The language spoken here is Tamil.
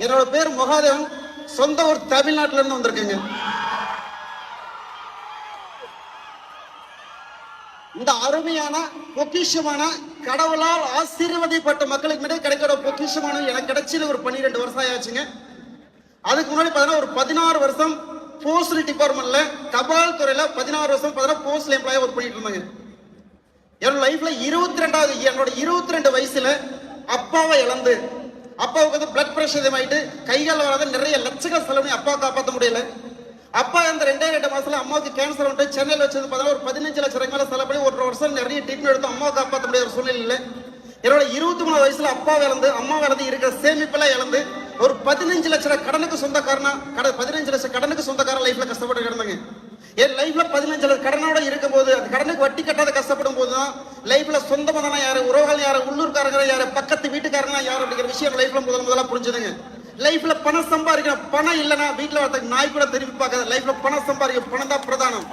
என்னோட பேர் மகாதேவன். சொந்த ஊர் தமிழ்நாட்டில இருந்து வந்திருக்கேங்க. இந்த அருமையான பொக்கிஷமான கடவுளால் ஆசீர்வதிப்பட்ட மக்களுக்கு முன்னாடி கிடைக்கிற பொக்கிஷமான எனக்கு கிடைச்சது ஒரு 12 வருஷம் ஆயாச்சுங்க. அதுக்கு முன்னாடி பார்த்தீங்கன்னா ஒரு 16 வருஷம் போஸ்டல் டிபார்ட்மெண்ட்ல தபால் துறையில 16 வருஷம் போஸ்டல் எம்ப்ளாயா ஒர்க் பண்ணிட்டு இருந்தாங்க. என்னோட லைஃப்ல என்னோட 22 வயசுல அப்பாவை இழந்து, அப்பாவுக்கு வந்து பிளட் பிரஷர் ஆயிட்டு கைகால் வராத நிறைய லட்சங்கள் செலவு பண்ணி அப்பாவை காப்பாற்ற முடியல. அப்பா இந்த 2 மாசத்துல அம்மாவுக்கு கேன்சர் வந்து சென்னையில் வச்சது பார்த்தா ஒரு 15 லட்சம் ரூபாய் செலவு பண்ணி 1 வருஷம் நிறைய ட்ரீட்மெண்ட் எடுத்து அம்மாவை காப்பாற்ற முடியாத ஒரு சூழ்நிலை. என்னோட 23 வயசுல அப்பாவை இழந்து, அம்மாவை இழந்து, இருக்கிற சேமிப்பெல்லாம் இழந்து ஒரு 15 லட்சம் கடனுக்கு சொந்தக்காரனா 15 லட்சம் கடனுக்கு சொந்தக்காரன் லைஃப்ல கஷ்டப்பட்டு கிடந்தாங்க. என் லைஃப்ல 15 லட்சம் கடனோட இருக்கும் போது, அந்த கடனுக்கு வட்டி கட்டாத கஷ்டப்படும் போதுதான் லைஃப்ல சொந்த மதனா யாரு, உறவுகள் யாரு, உள்ளூர்காரங்க யாரு, பக்கத்து வீட்டுக்காரங்க யாரு அப்படிங்கிற விஷயம் லைஃப்ல முதல்ல புரிஞ்சுதுங்க. லைஃப்ல பணம் சம்பாதிக்கணும். பணம் இல்லைன்னா வீட்டுல நாய் கூட திருப்பி பார்க்காத. லைஃப்ல பணம் சம்பாதிக்க, பணம் தான் பிரதானம்.